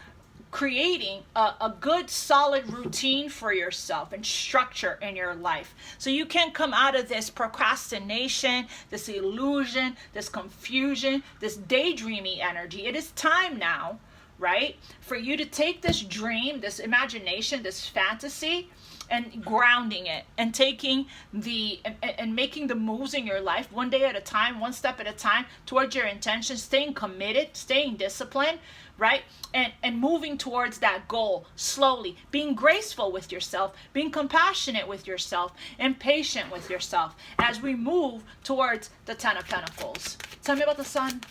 creating a good solid routine for yourself and structure in your life, so you can come out of this procrastination, this illusion, this confusion, this daydreamy energy. It is time now, right, for you to take this dream, this imagination, this fantasy, and grounding it and taking and making the moves in your life one day at a time, one step at a time towards your intention, staying committed, staying disciplined, right? And moving towards that goal slowly, being graceful with yourself, being compassionate with yourself, and patient with yourself as we move towards the Ten of Pentacles. Tell me about the Sun.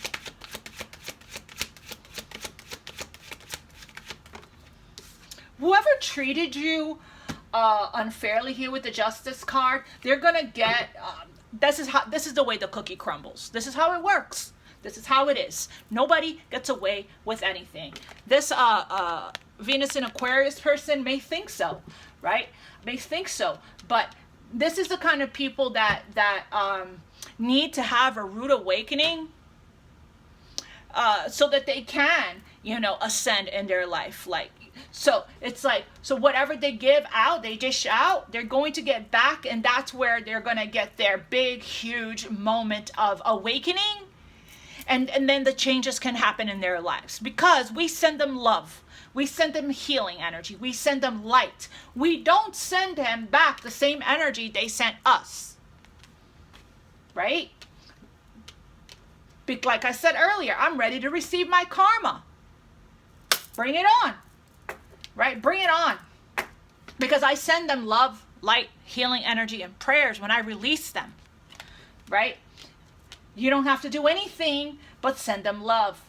Whoever treated you unfairly here with the Justice card, they're gonna get this is the way the cookie crumbles. This is how it works. This is how it is. Nobody gets away with anything. This Venus in Aquarius person may think so, right? May think so, but this is the kind of people that need to have a rude awakening so that they can, ascend in their life. So it's like, so whatever they give out, they dish out, they're going to get back, and that's where they're going to get their big, huge moment of awakening, and then the changes can happen in their lives, because we send them love, we send them healing energy, we send them light. We don't send them back the same energy they sent us, right? Like I said earlier, I'm ready to receive my karma. Bring it on. Right? Bring it on. Because I send them love, light, healing energy, and prayers when I release them. Right? You don't have to do anything but send them love.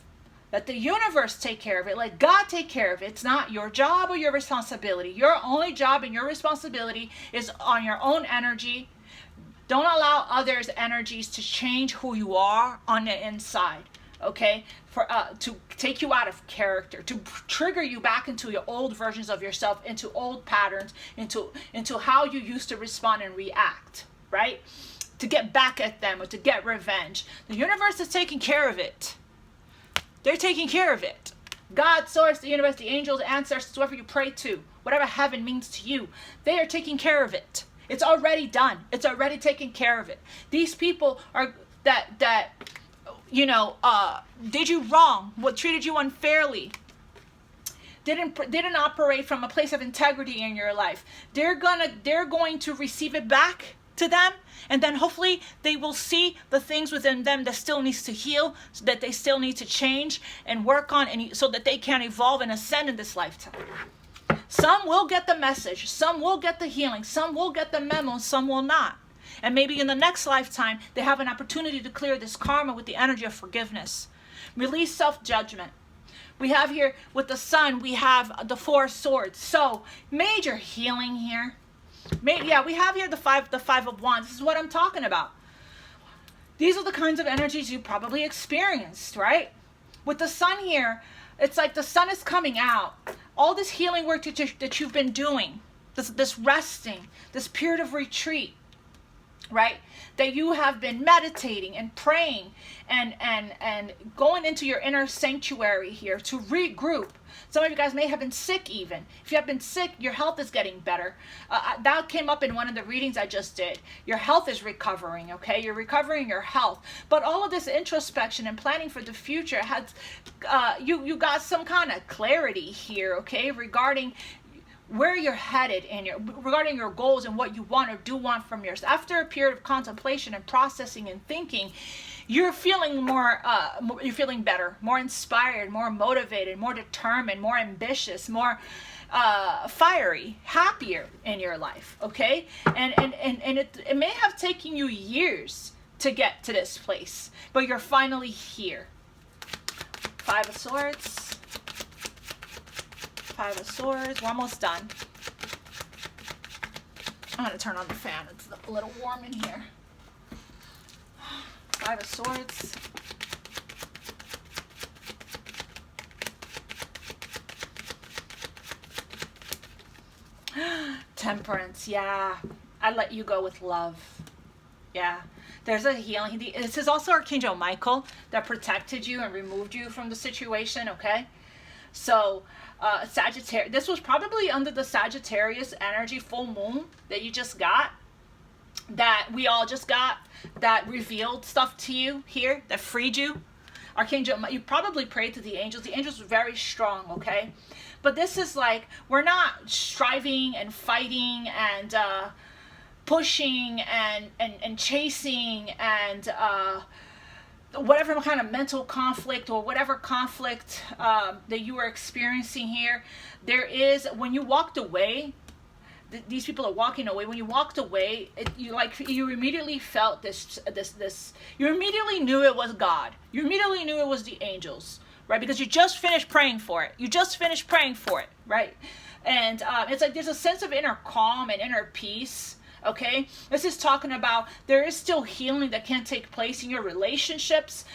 Let the universe take care of it. Let God take care of it. It's not your job or your responsibility. Your only job and your responsibility is on your own energy. Don't allow others' energies to change who you are on the inside. Okay, to take you out of character, to trigger you back into your old versions of yourself, into old patterns, into how you used to respond and react, right? To get back at them or to get revenge. The universe is taking care of it. They're taking care of it. God, source, the universe, the angels, the ancestors, whoever you pray to, whatever heaven means to you, they are taking care of it. It's already done. It's already taken care of it. These people are that did you wrong, what treated you unfairly, didn't operate from a place of integrity in your life. They're going to receive it back to them, and then hopefully they will see the things within them that still needs to heal, so that they still need to change and work on, and so that they can evolve and ascend in this lifetime. Some will get the message, some will get the healing, some will get the memo, some will not. And maybe in the next lifetime, they have an opportunity to clear this karma with the energy of forgiveness. Release self-judgment. We have here with the Sun, we have the Four Swords. So major healing here. We have here the five of Wands. This is what I'm talking about. These are the kinds of energies you probably experienced, right? With the Sun here, it's like the Sun is coming out. All this healing work that you've been doing, this resting, this period of retreat, right? That you have been meditating and praying and going into your inner sanctuary here to regroup, Some of you guys may have been sick even. If you have been sick, your health is getting better. That came up in one of the readings I just did. Your health is recovering, okay? You're recovering your health. But all of this introspection and planning for the future has, you got some kind of clarity here, okay? Regarding where you're headed and regarding your goals and what you want or do want from yourself. After a period of contemplation and processing and thinking, you're feeling you're feeling better, more inspired, more motivated, more determined, more ambitious, more fiery, happier in your life, okay? And it may have taken you years to get to this place, but you're finally here. Five of Swords. Five of Swords. We're almost done. I'm going to turn on the fan. It's a little warm in here. Five of Swords. Temperance. Yeah. I let you go with love. Yeah. There's a healing. This is also Archangel Michael that protected you and removed you from the situation, okay? So, Sagittarius, this was probably under the Sagittarius energy full moon that you just got, that we all just got, that revealed stuff to you here, that freed you. Archangel, you probably prayed to the angels. The angels were very strong, okay? But this is like, we're not striving and fighting and pushing and chasing and whatever kind of mental conflict or whatever conflict that you were experiencing here. There is, when you walked away, these people are walking away. When you walked away, you immediately felt this. You immediately knew it was God. You immediately knew it was the angels, right? Because you just finished praying for it. You just finished praying for it, right? And it's like there's a sense of inner calm and inner peace. Okay, this is talking about there is still healing that can take place in your relationships.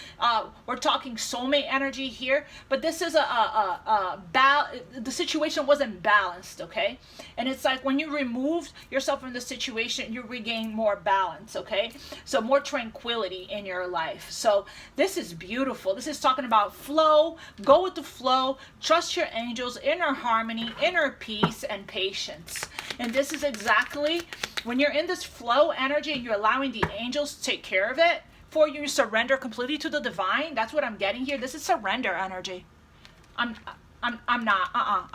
We're talking soulmate energy here, but this is the situation wasn't balanced, okay? And it's like when you removed yourself from the situation, you regain more balance, okay? So more tranquility in your life. So this is beautiful. This is talking about flow, go with the flow, trust your angels, inner harmony, inner peace, and patience. And this is exactly when you're in this flow energy and you're allowing the angels to take care of it for you, you surrender completely to the divine. That's what I'm getting here. This is surrender energy. I'm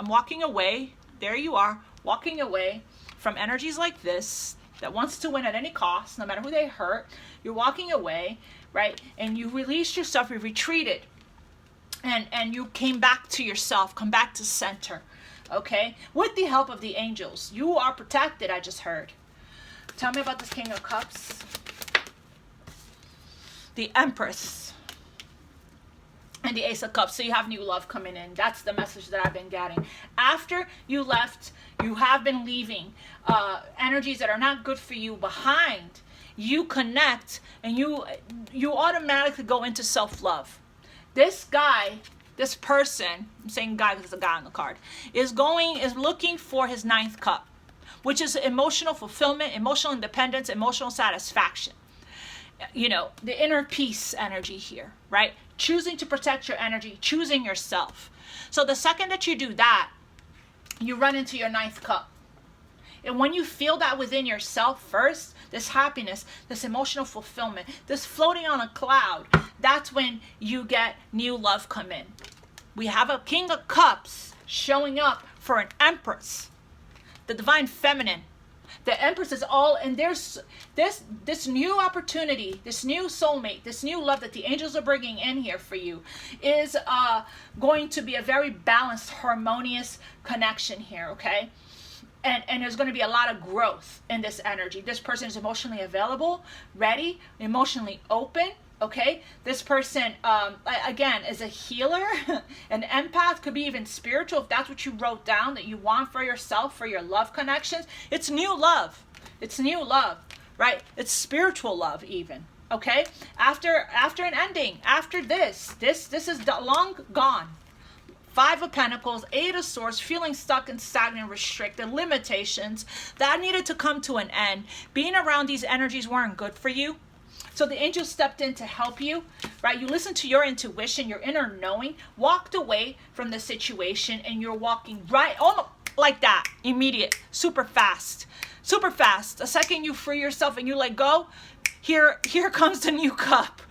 walking away. There you are, walking away from energies like this that wants to win at any cost, no matter who they hurt. You're walking away, right? And you released yourself, you retreated, and you came back to yourself, come back to center, okay? With the help of the angels. You are protected, I just heard. Tell me about this King of Cups. The Empress. And the Ace of Cups. So you have new love coming in. That's the message that I've been getting. After you left, you have been leaving energies that are not good for you behind. You connect and you automatically go into self-love. This guy, this person, I'm saying guy because there's a guy on the card, is looking for his ninth cup, which is emotional fulfillment, emotional independence, emotional satisfaction. You know, the inner peace energy here, right? Choosing to protect your energy, choosing yourself. So the second that you do that, you run into your ninth cup. And when you feel that within yourself first, this happiness, this emotional fulfillment, this floating on a cloud, that's when you get new love come in. We have a King of Cups showing up for an Empress. The divine feminine. The Empress is all, and there's this new opportunity, this new soulmate, this new love that the angels are bringing in here for you is going to be a very balanced, harmonious connection here, okay? And there's going to be a lot of growth in this energy. This person is emotionally available, ready, emotionally open. Okay, this person, again, is a healer, an empath, could be even spiritual if that's what you wrote down that you want for yourself, for your love connections. It's new love. It's new love, right? It's spiritual love even, okay? After an ending, after this is long gone. Five of Pentacles, Eight of Swords, feeling stuck and stagnant, restricted, limitations. That needed to come to an end. Being around these energies weren't good for you. So the angels stepped in to help you right? You listen to your intuition, your inner knowing, walked away from the situation, and you're walking right, almost like that, immediate, super fast. Super fast. The second you free yourself and you let go, here comes the new cup.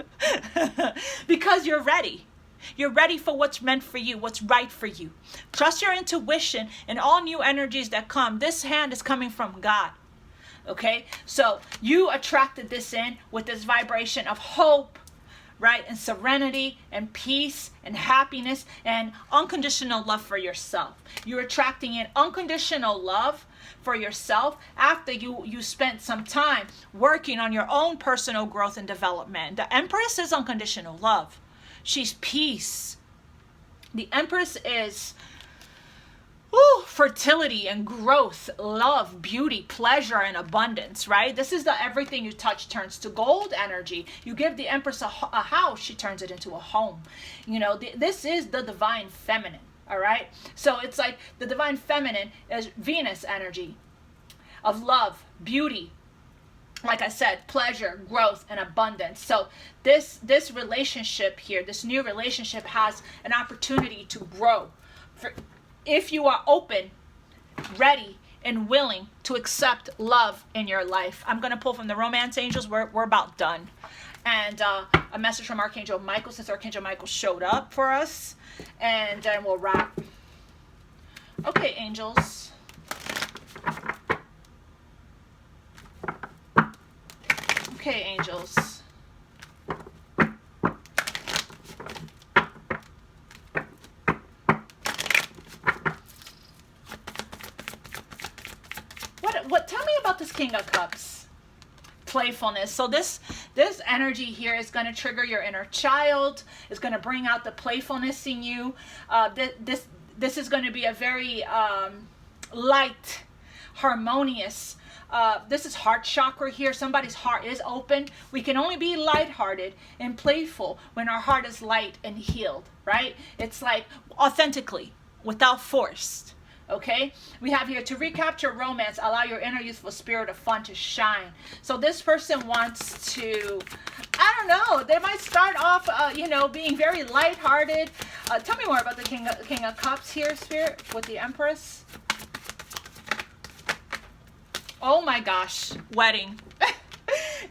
Because you're ready. You're ready for what's meant for you, what's right for you. Trust your intuition and all new energies that come. This hand is coming from God. Okay? So you attracted this in with this vibration of hope, right? And serenity and peace and happiness and unconditional love for yourself. You're attracting in unconditional love for yourself after you spent some time working on your own personal growth and development. The Empress is unconditional love. She's peace. The Empress is fertility and growth, love, beauty, pleasure, and abundance, right? This is the everything you touch turns to gold energy. You give the Empress a house, she turns it into a home. You know, this is the divine feminine, all right? So it's like the divine feminine is Venus energy of love, beauty, like I said, pleasure, growth, and abundance. So this relationship here, this new relationship has an opportunity to grow. If you are open, ready, and willing to accept love in your life. I'm going to pull from the Romance Angels. We're about done. And a message from Archangel Michael, since Archangel Michael showed up for us. And then we'll wrap. Okay, angels. Okay, angels. What tell me about this King of Cups? Playfulness. So this energy here is going to trigger your inner child. It's going to bring out the playfulness in you. This is going to be a very light, harmonious. This is heart chakra here. Somebody's heart is open. We can only be lighthearted and playful when our heart is light and healed, right? It's like authentically, without force. Okay, we have here to recapture romance, allow your inner youthful spirit of fun to shine. So this person wants to, I don't know, they might start off, being very lighthearted. Tell me more about the King of Cups here, Spirit, with the Empress. Oh my gosh, wedding.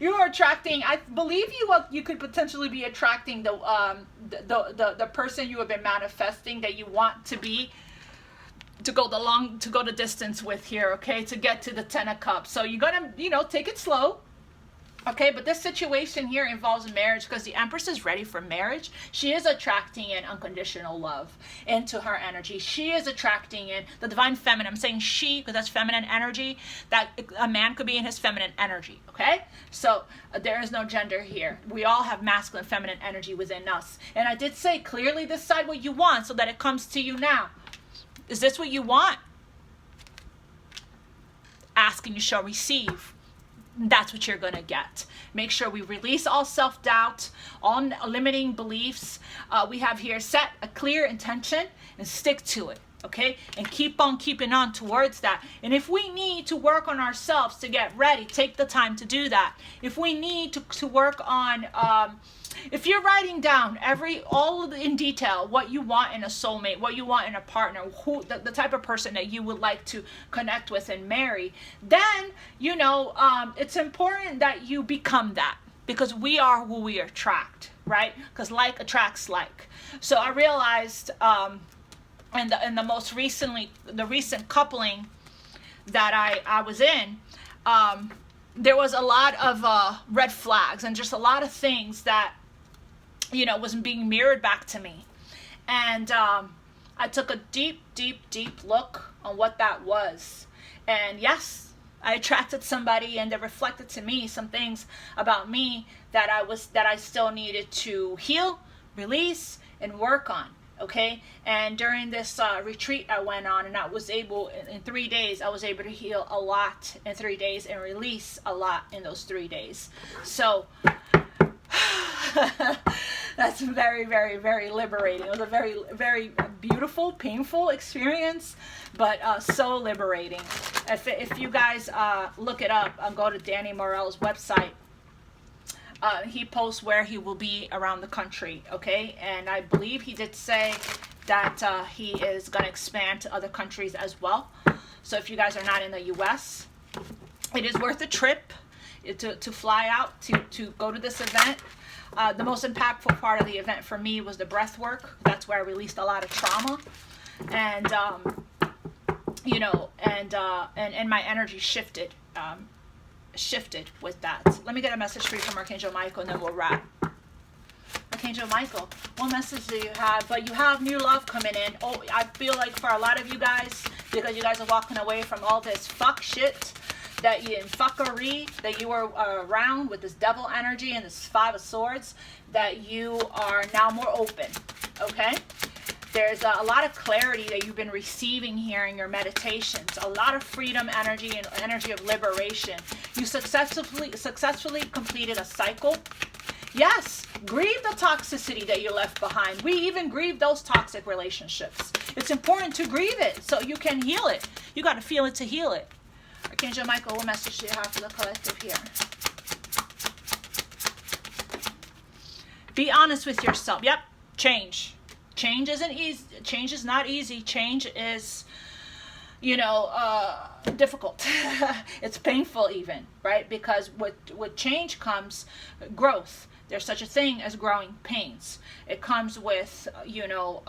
You are attracting, I believe you could potentially be attracting the person you have been manifesting that you want to be, to go the distance with here, okay, to get to the Ten of Cups. So you gotta, take it slow, okay? But this situation here involves marriage because the Empress is ready for marriage. She is attracting in unconditional love into her energy. She is attracting in the divine feminine. I'm saying she because that's feminine energy. That a man could be in his feminine energy, okay? So there is no gender here. We all have masculine, feminine energy within us. And I did say clearly decide what you want so that it comes to you now. Is this what you want? Ask and you shall receive. That's what you're going to get. Make sure we release all self-doubt, all limiting beliefs. We have here set a clear intention and stick to it. Okay? And keep on keeping on towards that. And if we need to work on ourselves to get ready, take the time to do that. If we need to work on, if you're writing down in detail what you want in a soulmate, what you want in a partner, the type of person that you would like to connect with and marry, then, it's important that you become that. Because we are who we attract, right? Because like attracts like. So I realized, and the recent coupling that I was in, there was a lot of red flags and just a lot of things that wasn't being mirrored back to me. And I took a deep look on what that was. And yes, I attracted somebody and they reflected to me some things about me that I still needed to heal, release, and work on. Okay, and during this retreat I went on, and I was able, in 3 days, I was able to heal a lot in 3 days and release a lot in those 3 days. So that's very, very, very liberating. It was a very, very beautiful, painful experience, but so liberating. If you guys look it up, go to Danny Morell's website. He posts where he will be around the country, okay? And I believe he did say that he is going to expand to other countries as well. So if you guys are not in the US, it is worth a trip to fly out to go to this event. The most impactful part of the event for me was the breath work. That's where I released a lot of trauma. And, you know, and my energy shifted with that. Let me get a message for you from Archangel Michael, and then we'll wrap. Archangel Michael, what message do you have? But you have new love coming in. Oh, I feel like for a lot of you guys, because you guys are walking away from all this fuck shit that you in fuckery that you were around with this devil energy and this 5 of Swords, that you are now more open, okay? There's a lot of clarity that you've been receiving here in your meditations. A lot of freedom energy and energy of liberation. You successfully completed a cycle. Yes, grieve the toxicity that you left behind. We even grieve those toxic relationships. It's important to grieve it so you can heal it. You got to feel it to heal it. Archangel Michael, what message do you have for the collective here? Be honest with yourself. Yep, change. Change isn't easy. Change is not easy. Change is, you know, difficult. It's painful even, right? Because with change comes growth. There's such a thing as growing pains. It comes with, you know,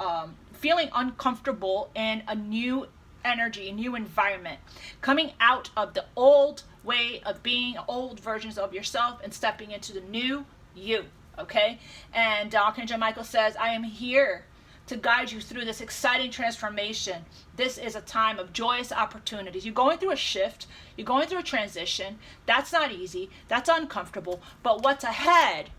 feeling uncomfortable in a new energy, a new environment, coming out of the old way of being, old versions of yourself, and stepping into the new you, okay? And Archangel Michael says, I am here to guide you through this exciting transformation. This is a time of joyous opportunities. You're going through a shift. You're going through a transition. That's not easy. That's uncomfortable. But what's ahead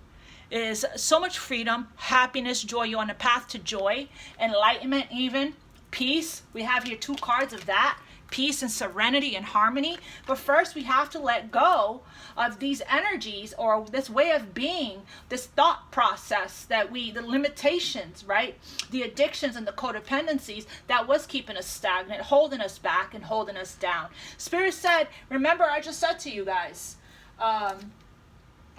is so much freedom, happiness, joy. You're on a path to joy, enlightenment even, peace. We have here 2 cards of that. Peace and serenity and harmony. But first we have to let go of these energies, or this way of being, this thought process that the limitations, right? The addictions and the codependencies that was keeping us stagnant, holding us back and holding us down. Spirit said, remember I just said to you guys, hold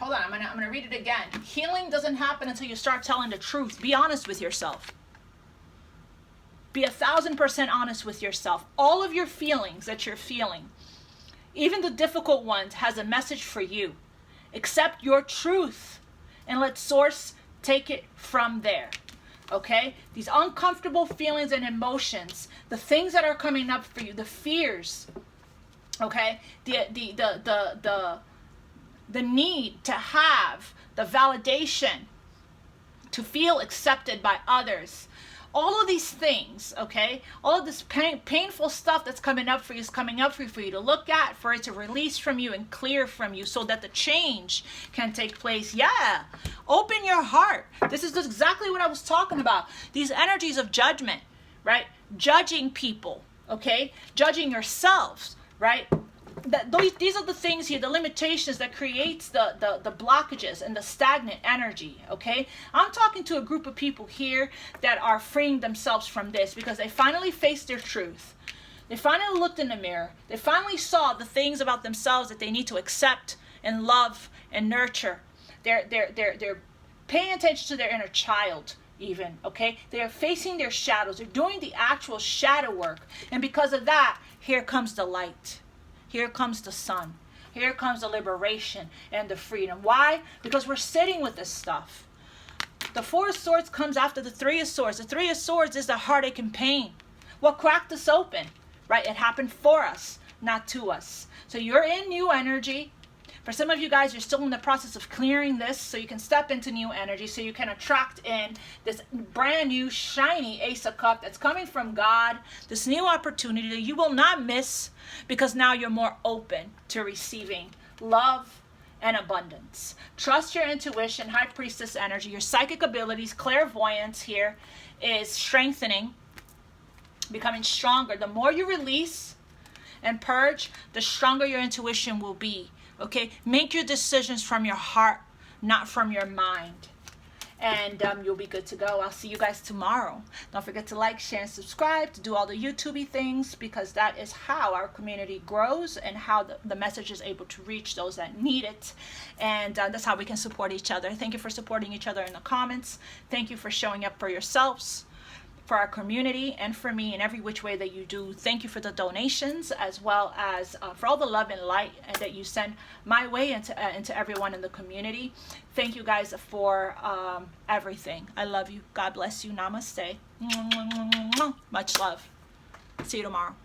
on, I'm gonna read it again. Healing doesn't happen until you start telling the truth. Be honest with yourself. Be 1,000% honest with yourself. All of your feelings that you're feeling, even the difficult ones, has a message for you. Accept your truth and let Source take it from there. Okay? These uncomfortable feelings and emotions, the things that are coming up for you, the fears, okay? The need to have the validation, to feel accepted by others. All of these things, okay, all of this painful stuff that's coming up for you is coming up for you to look at, for it to release from you and clear from you so that the change can take place. Yeah, open your heart. This is exactly what I was talking about. These energies of judgment, right? Judging people, okay? Judging yourselves, right? These are the things here, the limitations that creates the blockages and the stagnant energy, okay? I'm talking to a group of people here that are freeing themselves from this because they finally faced their truth. They finally looked in the mirror. They finally saw the things about themselves that they need to accept and love and nurture. They're paying attention to their inner child even, okay? They're facing their shadows. They're doing the actual shadow work. And because of that, here comes the light. Here comes the sun. Here comes the liberation and the freedom. Why? Because we're sitting with this stuff. The 4 of Swords comes after the 3 of Swords. The 3 of Swords is the heartache and pain. What cracked us open, right? It happened for us, not to us. So you're in new energy. For some of you guys, you're still in the process of clearing this so you can step into new energy, so you can attract in this brand new, shiny Ace of Cups that's coming from God, this new opportunity that you will not miss because now you're more open to receiving love and abundance. Trust your intuition, High Priestess energy, your psychic abilities, clairvoyance here is strengthening, becoming stronger. The more you release and purge, the stronger your intuition will be. Okay, make your decisions from your heart, not from your mind. and you'll be good to go. I'll see you guys tomorrow. Don't forget to like, share, and subscribe, to do all the YouTube-y things, because that is how our community grows and how the message is able to reach those that need it. And that's how we can support each other. Thank you for supporting each other in the comments. Thank you for showing up for yourselves, for our community, and for me in every which way that you do. Thank you for the donations, as well as for all the love and light that you send my way into everyone in the community. Thank you guys for everything. I love you. God bless you. Namaste. Much love. See you tomorrow.